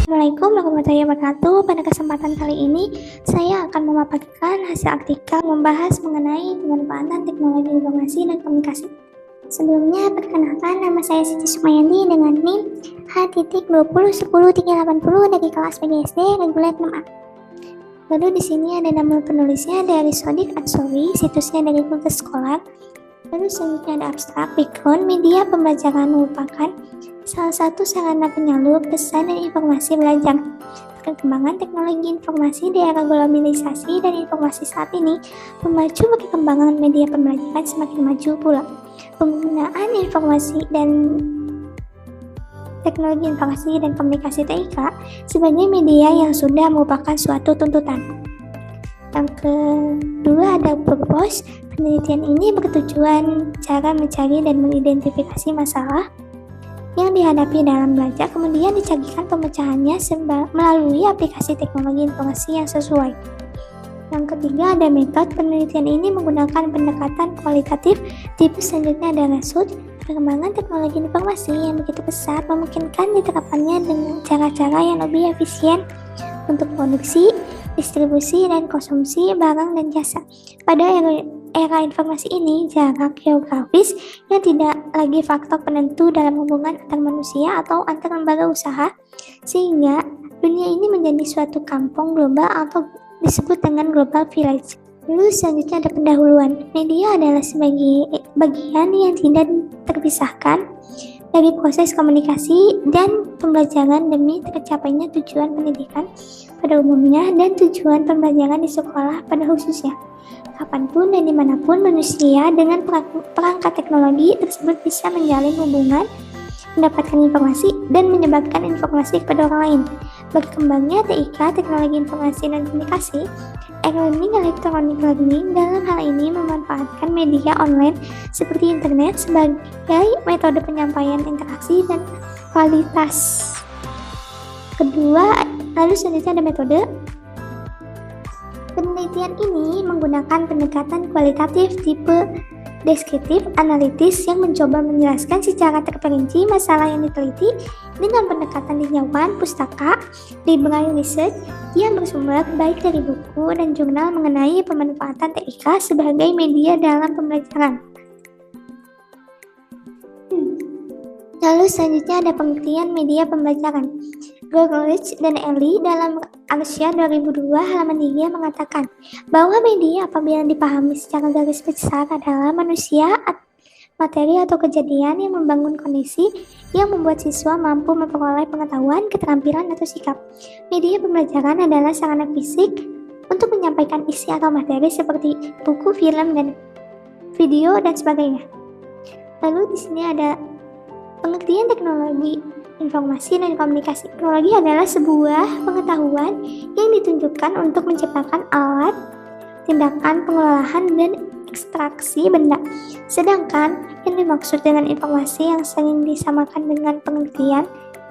Assalamualaikum warahmatullahi wabarakatuh. Pada kesempatan kali ini, saya akan memaparkan hasil artikel membahas mengenai pemanfaatan teknologi informasi dan komunikasi. Sebelumnya, perkenalkan nama saya Siti Sumayandi dengan NIM H.20103880 dari kelas PGSD reguler 6A. Lalu di sini ada nama penulisnya dari Sodik Ansori, situsnya dari Google Scholar. Lalu selanjutnya ada abstrak, background, media pembelajaran merupakan salah satu sarana penyalur pesan dan informasi belajar. Perkembangan teknologi informasi di era globalisasi dan informasi saat ini memacu perkembangan media pembelajaran semakin maju pula. Penggunaan informasi dan teknologi informasi dan komunikasi TIK sebagai media yang sudah merupakan suatu tuntutan. Yang kedua ada purpose. Penelitian ini bertujuan cara mencari dan mengidentifikasi masalah yang dihadapi dalam belajar, kemudian dicarikan pemecahannya melalui aplikasi teknologi informasi yang sesuai. Yang ketiga ada metode. Penelitian ini menggunakan pendekatan kualitatif. Tipe selanjutnya ada result. Perkembangan teknologi informasi yang begitu pesat memungkinkan diterapkannya dengan cara-cara yang lebih efisien untuk produksi, distribusi, dan konsumsi barang dan jasa. Pada era informasi ini, jarak geografis yang tidak lagi faktor penentu dalam hubungan antar manusia atau antar lembaga usaha, sehingga dunia ini menjadi suatu kampung global atau disebut dengan global village. Lalu selanjutnya ada pendahuluan. Media adalah sebagai bagian yang tidak terpisahkan dari proses komunikasi dan pembelajaran demi tercapainya tujuan pendidikan pada umumnya dan tujuan pembelajaran di sekolah pada khususnya. Kapanpun dan dimanapun manusia dengan perangkat teknologi tersebut bisa menjalin hubungan, mendapatkan informasi, dan menyebarkan informasi kepada orang lain. Berkembangnya TIK, teknologi informasi dan komunikasi, e-learning, electronic learning dalam hal ini memanfaatkan media online seperti internet sebagai metode penyampaian interaksi dan kualitas. Kedua, lalu selanjutnya ada metode. Penelitian ini menggunakan pendekatan kualitatif tipe deskriptif analitis yang mencoba menjelaskan secara terperinci masalah yang diteliti dengan pendekatan tinjauan pustaka, library research yang bersumber baik dari buku dan jurnal mengenai pemanfaatan TIK sebagai media dalam pembelajaran. Lalu selanjutnya ada pengertian media pembelajaran. Gogolich dan Eli dalam Arsya 2002 halaman 3 mengatakan bahwa media apabila dipahami secara garis besar adalah manusia, materi atau kejadian yang membangun kondisi yang membuat siswa mampu memperoleh pengetahuan, keterampilan, atau sikap. Media pembelajaran adalah sarana fisik untuk menyampaikan isi atau materi seperti buku, film, dan video dan sebagainya. Lalu di sini ada pengertian teknologi informasi dan komunikasi. Teknologi adalah sebuah pengetahuan yang ditunjukkan untuk menciptakan alat, tindakan pengolahan, dan ekstraksi benda. Sedangkan yang dimaksud dengan informasi yang sering disamakan dengan pengertian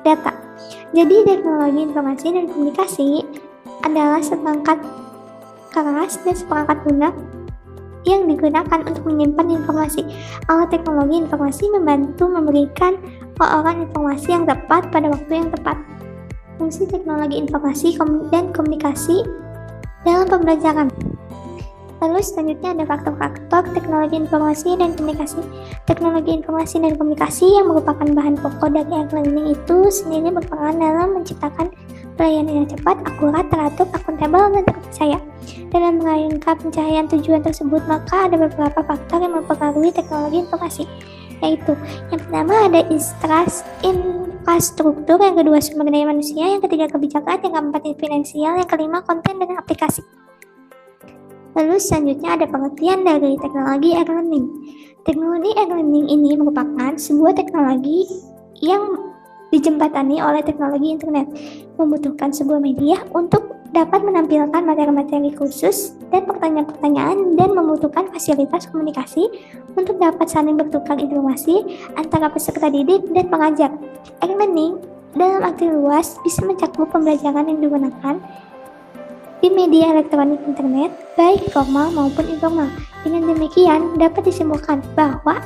data. Jadi teknologi informasi dan komunikasi adalah seperangkat keras dan seperangkat lunak yang digunakan untuk menyimpan informasi. Alat teknologi informasi membantu memberikan orang informasi yang tepat pada waktu yang tepat. Fungsi teknologi informasi dan komunikasi dalam pembelajaran. Lalu selanjutnya ada faktor-faktor teknologi informasi dan komunikasi. Teknologi informasi dan komunikasi yang merupakan bahan pokok dari e-learning itu sendiri berperan dalam menciptakan pelayanan yang cepat, akurat, teratur, akuntabel, dan terpercaya. Dalam merangka pencapaian tujuan tersebut, maka ada beberapa faktor yang mempengaruhi teknologi informasi, yaitu yang pertama ada infrastruktur, yang kedua sumber daya manusia, yang ketiga kebijakan, yang keempat finansial, yang kelima konten dan aplikasi. Lalu selanjutnya ada pengertian dari teknologi e-learning. Teknologi e-learning ini merupakan sebuah teknologi yang dijembatani oleh teknologi internet, membutuhkan sebuah media untuk dapat menampilkan materi-materi khusus dan pertanyaan-pertanyaan dan membutuhkan fasilitas komunikasi untuk dapat saling bertukar informasi antara peserta didik dan pengajar. E-learning dalam arti luas bisa mencakup pembelajaran yang digunakan di media elektronik internet, baik formal maupun informal. Dengan demikian, dapat disimpulkan bahwa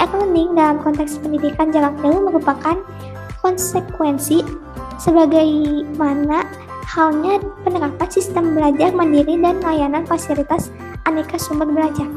e-learning dalam konteks pendidikan jarak jauh merupakan konsekuensi sebagaimana halnya penerapan sistem belajar mandiri dan layanan fasilitas aneka sumber belajar.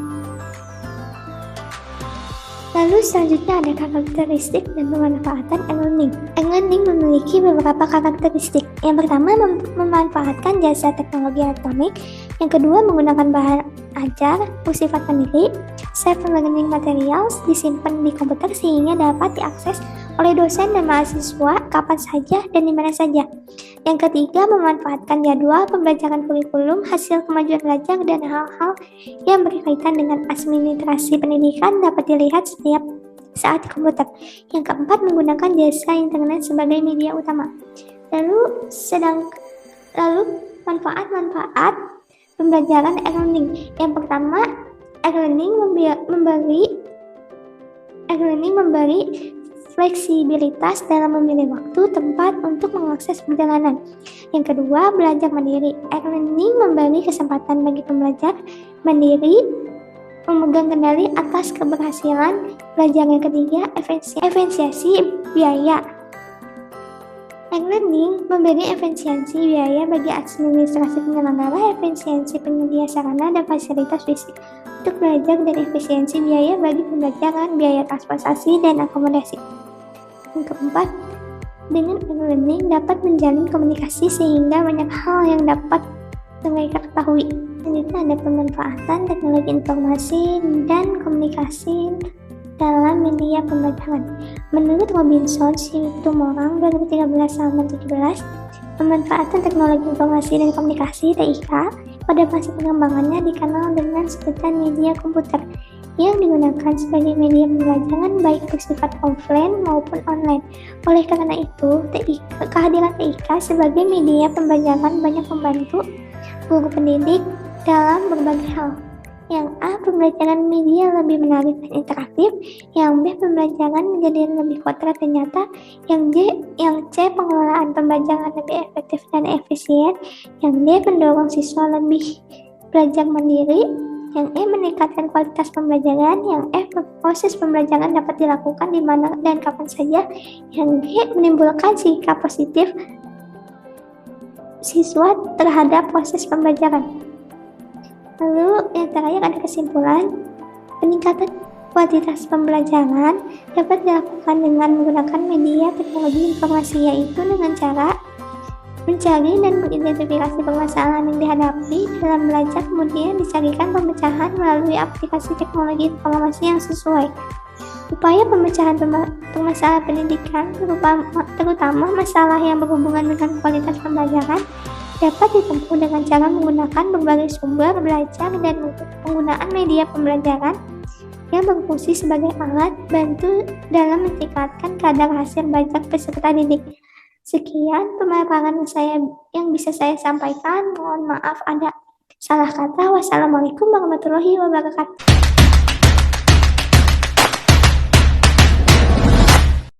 Lalu selanjutnya ada karakteristik dan pemanfaatan e-learning. E-learning memiliki beberapa karakteristik. Yang pertama, memanfaatkan jasa teknologi elektronik. Yang kedua, menggunakan bahan ajar bersifat mandiri. Self-learning materials disimpan di komputer sehingga dapat diakses oleh dosen dan mahasiswa kapan saja dan di mana saja. Yang ketiga, memanfaatkan jadwal pembelajaran kurikulum, hasil kemajuan belajar, dan hal-hal yang berkaitan dengan administrasi pendidikan dapat dilihat setiap saat di komputer. Yang keempat, menggunakan jasa internet sebagai media utama. Lalu manfaat-manfaat pembelajaran e-learning. Yang pertama, e-learning memberi fleksibilitas dalam memilih waktu, tempat untuk mengakses perjalanan. Yang kedua, belajar mandiri. E-learning memberi kesempatan bagi pembelajar mandiri memegang kendali atas keberhasilan belajar. Yang ketiga, efisiensi biaya. E-learning memberi efisiensi biaya bagi administrasi penyelenggara, efisiensi penyedia sarana dan fasilitas fisik untuk belajar, dan efisiensi biaya bagi pembelajaran, biaya transportasi, dan akomodasi. Yang keempat, dengan e-learning dapat menjalin komunikasi sehingga banyak hal yang dapat mereka ketahui. Selanjutnya ada pemanfaatan teknologi informasi dan komunikasi dalam media pembelajaran. Menurut Robinson Situmorang 2013-17, pemanfaatan teknologi informasi dan komunikasi (TIK) pada masa pengembangannya dikenal dengan sebutan media komputer yang digunakan sebagai media pembelajaran baik bersifat offline maupun online. Oleh karena itu, kehadiran TIK sebagai media pembelajaran banyak membantu guru pendidik dalam berbagai hal. Yang A, pembelajaran media lebih menarik dan interaktif. Yang B, pembelajaran menjadi lebih konkret dan nyata. Yang C, pengelolaan pembelajaran lebih efektif dan efisien. Yang D, mendorong siswa lebih belajar mandiri. Yang E, meningkatkan kualitas pembelajaran. Yang F, proses pembelajaran dapat dilakukan di mana dan kapan saja. Yang G, menimbulkan sikap positif siswa terhadap proses pembelajaran. Lalu yang terakhir ada kesimpulan. Peningkatan kualitas pembelajaran dapat dilakukan dengan menggunakan media teknologi informasi, yaitu dengan cara mencari dan mengidentifikasi permasalahan yang dihadapi dalam belajar, kemudian dicarikan pemecahan melalui aplikasi teknologi informasi yang sesuai. Upaya pemecahan permasalahan pendidikan, terutama masalah yang berhubungan dengan kualitas pembelajaran, dapat ditempuh dengan cara menggunakan berbagai sumber belajar dan penggunaan media pembelajaran yang berfungsi sebagai alat bantu dalam meningkatkan kadar hasil belajar peserta didik. Sekian pemaparan saya yang bisa saya sampaikan. Mohon maaf ada salah kata. Wassalamualaikum warahmatullahi wabarakatuh.